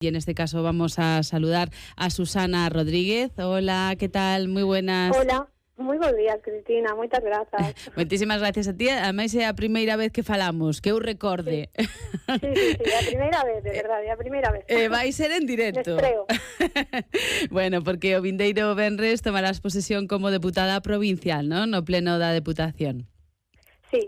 Y en este caso vamos a saludar a Susana Rodríguez. Hola, ¿qué tal? Muy buenas. Hola, moi bons días, Cristina, moitas grazas. Moitísimas gracias a ti. Ademais é a primeira vez que falamos, que eu recorde. Sí, a primeira vez, de verdade, a primeira vez. Vai ser en directo. Estreo. Bueno, porque o vindeiro venres tomarás posesión como deputada provincial, ¿no? No pleno da Deputación. Sí,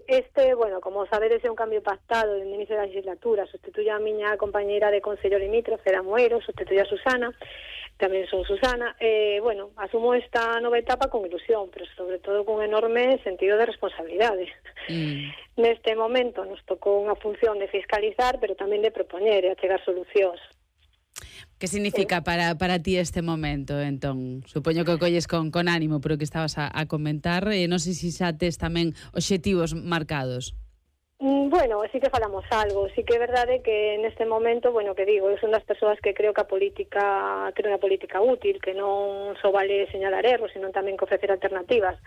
bueno, como sabedes, é un cambio pactado dende inicio da legislatura. Sustituyo a miña compañeira de Consello limítrofe, Fera Moeiro, sustituyo a Susana, tamén son Susana. Bueno, asumo esta nova etapa con ilusión, pero sobre todo con enorme sentido de responsabilidade. Neste momento nos tocou unha función de fiscalizar, pero tamén de propoñer e achegar solucións. Que significa para ti este momento, entón? Supoño que o colles con ánimo, pero que estabas a comentar. Non sei se xa tes tamén obxectivos marcados. Bueno, sí que falamos algo. Sí que é verdade que neste momento, bueno, que digo, eu son das persoas que creo que a política, creo unha política útil, que non só vale señalar erros, sino tamén que ofrecer alternativas.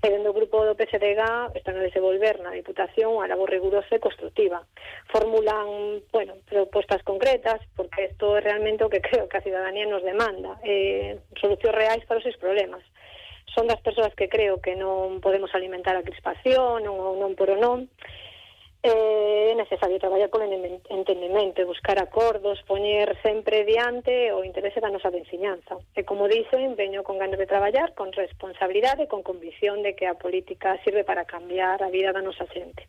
E dentro do grupo do PSDG están a desenvolver na Diputación a labor rigurosa e constructiva. Formulan, bueno, propostas concretas, porque isto é realmente o que creo que a cidadanía nos demanda, solucións reais para os seus problemas. Son das persoas que creo que non podemos alimentar a crispación, non por o non. É necesario traballar con entendemento, buscar acordos, poñer sempre diante o interese da nosa veciñanza. E como dicen, veño con ganas de traballar, con responsabilidade e con convicción de que a política sirve para cambiar a vida da nosa xente.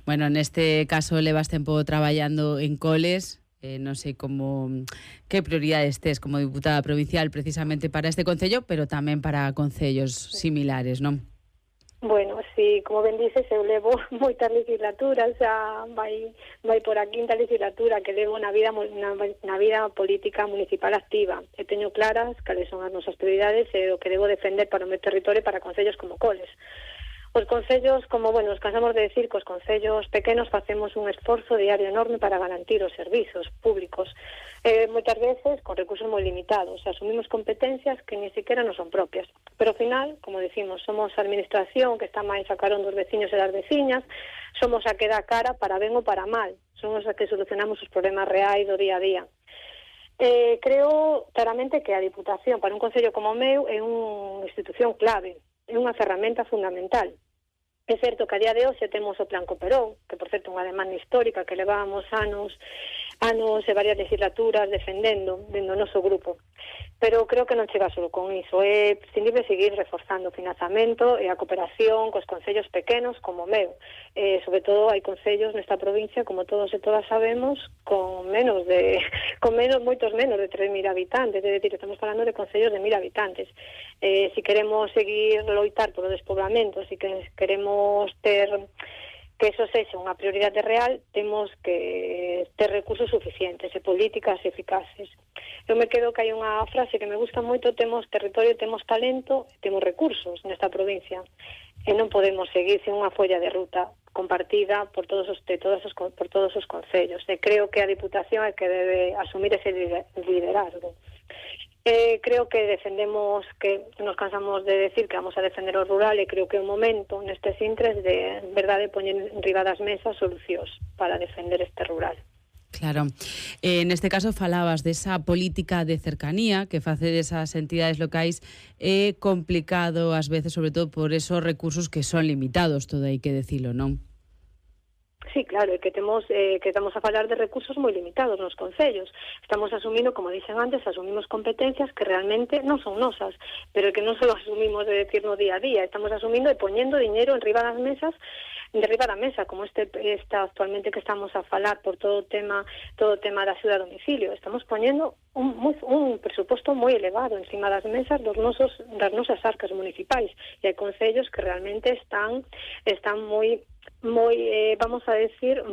Bueno, neste caso levas tempo traballando en Coles. Non sei que prioridades tes como diputada provincial precisamente para este concello, pero tamén para concellos similares, non? Bueno, sí, como ben dices, eu levo moitas legislaturas, xa vai por a quinta legislatura que levo na vida política municipal activa. E teño claras cales son as nosas prioridades e o que debo defender para o meu territorio e para concellos como Coles. Os concellos, como, bueno, nos cansamos de decir que os concellos pequenos facemos un esforzo diario enorme para garantir os servizos públicos. Moitas veces con recursos moi limitados. Asumimos competencias que ni siquiera non son propias. Pero ao final, como decimos, somos a administración que está máis a carón dos veciños e das veciñas, somos a que dá cara para ben ou para mal. Somos a que solucionamos os problemas reais do día a día. Creo claramente que a Diputación para un concello como o meu é unha institución clave, é unha ferramenta fundamental. É certo que a día de hoxe temos o Plan Cooperou, que por certo é unha demanda histórica que levábamos anos e varias legislaturas defendendo dentro do noso grupo. Pero creo que non chega só con iso. É prescindible seguir reforzando o financiamento e a cooperación cos concellos pequenos como o meu. Sobre todo hai concellos nesta provincia, como todos e todas sabemos, con moitos menos de 3.000 habitantes. É dicir, estamos falando de concellos de 1.000 habitantes. Si queremos seguir loitar polo despoblamento, si queremos ter que eso sexa unha prioridade real, temos que ter recursos suficientes e políticas eficaces. Eu me quedo que hai unha frase que me gusta moito: temos territorio, temos talento, temos recursos nesta provincia. E non podemos seguir sin unha folla de ruta compartida por todos os concellos. E creo que a Diputación é que debe asumir ese liderazgo. Creo que defendemos, que nos cansamos de decir que vamos a defender o rural, e creo que é un momento nestes intres de verdade poñer enriba das mesas solucións para defender este rural. Claro. Neste caso falabas desa política de cercanía que facedes as entidades locais. É complicado ás veces, sobre todo por esos recursos que son limitados, todo hai que decilo, non? Sí, claro, é que estamos a falar de recursos moi limitados nos concellos. Estamos asumindo, como dixen antes, asumimos competencias que realmente non son nosas, pero que non só asumimos de decir no día a día, estamos asumindo e poñendo diñeiro enriba das mesas, derriba da mesa, como esta actualmente que estamos a falar por todo o tema da axuda a domicilio. Estamos poñendo un presuposto moi elevado encima das mesas das nosas arcas municipais, e hai concellos que realmente están moi vamos a decir,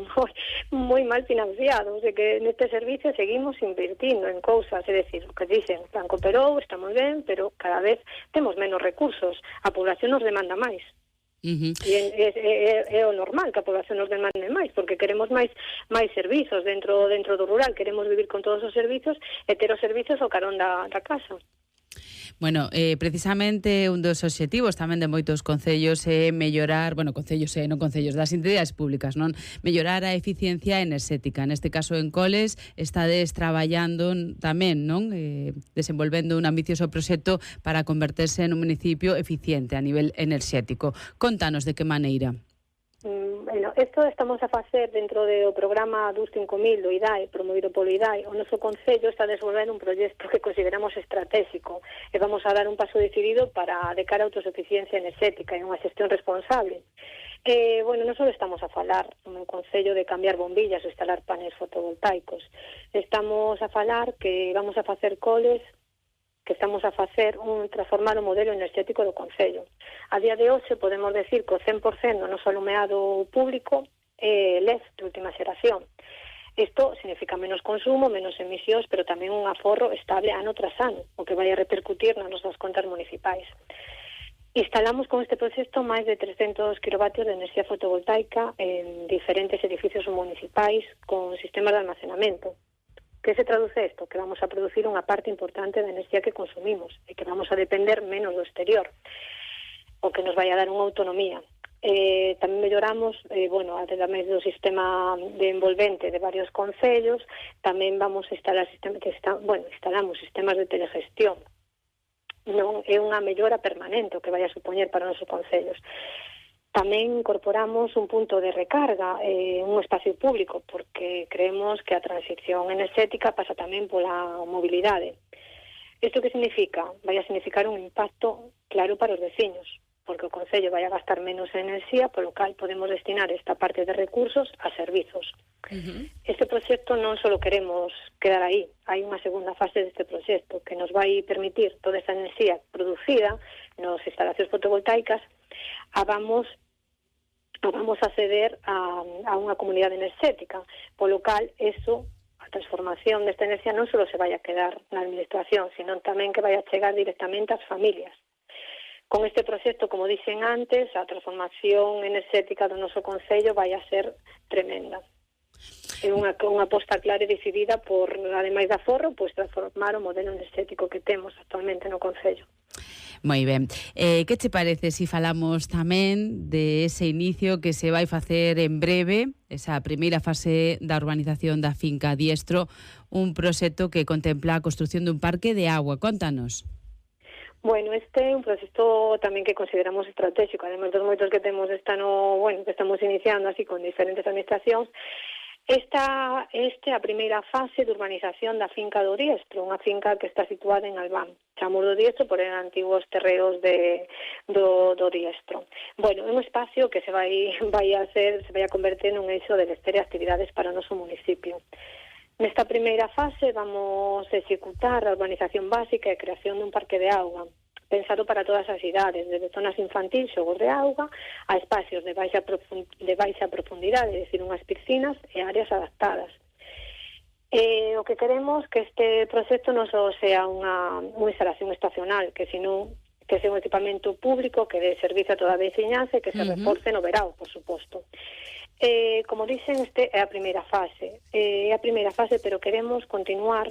moi mal financiados, de que neste servicio seguimos invertindo en cousas, é dicir, o que dicen, Plan Cooperou está moi ben, pero cada vez temos menos recursos, a población nos demanda máis. E é o normal que a población nos demande máis, porque queremos máis servizos dentro do rural, queremos vivir con todos os servizos e ter os servizos ao carón da casa. Bueno, precisamente un dos obxectivos tamén de moitos concellos é mellorar, bueno, concellos e non concellos, das entidades públicas, non? Mellorar a eficiencia enerxética. Neste caso, en Coles, estades traballando tamén, non? Desenvolvendo un ambicioso proxecto para converterse nun municipio eficiente a nivel enerxético. Contanos de que maneira. Bueno, isto estamos a facer dentro do programa DUS 5000 do IDAE, promovido polo IDAE. O noso concello está desenvolvendo un proxecto que consideramos estratégico e vamos a dar un paso decidido para de cara a autosuficiencia enerxética e unha xestión responsable. Bueno, non só estamos a falar no concello de cambiar bombillas ou instalar paneles fotovoltaicos. Estamos a falar que vamos a facer Coles, que estamos a facer transformar o modelo enerxético do concello. A día de hoxe podemos decir que o 100% do noso alumeado público é LED de última xeración. Isto significa menos consumo, menos emisións, pero tamén un aforro estable ano tras ano, o que vai a repercutir nas nosas contas municipais. Instalamos con este proxecto máis de 300 kilovatios de enerxía fotovoltaica en diferentes edificios municipais con sistemas de almacenamento. Que se traduce isto? Que vamos a producir unha parte importante da enerxía que consumimos e que vamos a depender menos do exterior, o que nos vai a dar unha autonomía. Tamén melloramos, ademais do sistema de envolvente de varios concellos, tamén vamos a instalar instalamos sistemas de telegestión. Non é unha mellora permanente o que vai a supoñer para os nosos concellos. Tamén incorporamos un punto de recarga, un espacio público, porque creemos que a transición enerxética pasa tamén pola mobilidade. Isto que significa? Vai a significar un impacto claro para os veciños, porque o concello vai a gastar menos enerxía, polo cal podemos destinar esta parte de recursos a servizos. Este proxecto non só queremos quedar aí, hai unha segunda fase deste proxecto que nos vai permitir toda esta enerxía producida nas instalacións fotovoltaicas vamos a ceder a unha comunidade enerxética, polo cal eso, a transformación desta enerxía non só se vai a quedar na administración, sino tamén que vai a chegar directamente ás familias. Con este proxecto, como dixen antes, a transformación enerxética do noso concello vai a ser tremenda. É unha aposta clara e decidida por, ademais da aforro, transformar o modelo enerxético que temos actualmente no concello. Moi ben. Que che parece se falamos tamén de ese inicio que se vai facer en breve, esa primeira fase da urbanización da finca Diestro, un proxecto que contempla a construción dun parque de agua? Contanos. Bueno, este é un proxecto tamén que consideramos estratégico, además dos moitos que temos que estamos iniciando así con diferentes administracións. Esta é a primeira fase de urbanización da finca do Diestro, unha finca que está situada en Albán. Chamamos do Diestro por eran antigos terreos do Diestro. Bueno, é un espacio que se vai a converter nun eixo de vestir actividades para o noso municipio. Nesta primeira fase vamos a executar a urbanización básica e a creación dun parque de auga, pensado para todas as idades, desde zonas infantil, xogos de auga, a espacios de baixa profundidade, é dicir, unhas piscinas e áreas adaptadas. O que queremos que este proxecto non só sea unha instalación estacional, que senón que sea un equipamento público que dé servicio a toda a veciñanza e que se reforce no verao, por suposto. Como dicen, este é a primeira fase. Pero queremos continuar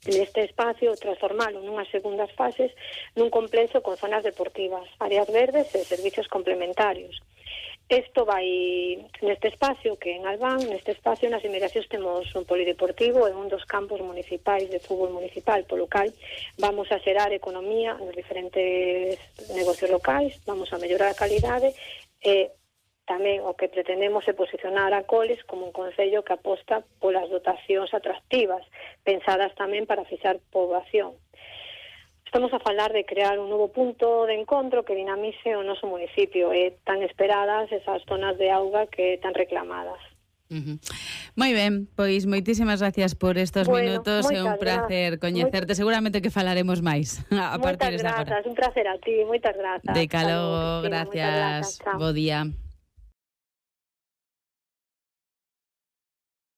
neste espacio, transformalo nunhas segundas fases nun complexo con zonas deportivas, áreas verdes e servicios complementarios. Isto vai neste espacio que en Albán, neste espacio nas inmediacións temos un polideportivo e un dos campos municipais de fútbol municipal, polo cal vamos a xerar economía nos diferentes negocios locais, vamos a mellorar a calidade e tamén o que pretendemos é posicionar a Coles como un concello que aposta polas dotacións atractivas, pensadas tamén para fixar poboación. Estamos a falar de crear un novo punto de encontro que dinamice o noso municipio e tan esperadas esas zonas de auga que tan reclamadas. Moi ben, pois moitísimas gracias por estos minutos, é un placer coñecerte, seguramente que falaremos máis a partir de agora. Moitas grazas, un placer a ti, moitas grazas. De calo, gracias, bo día.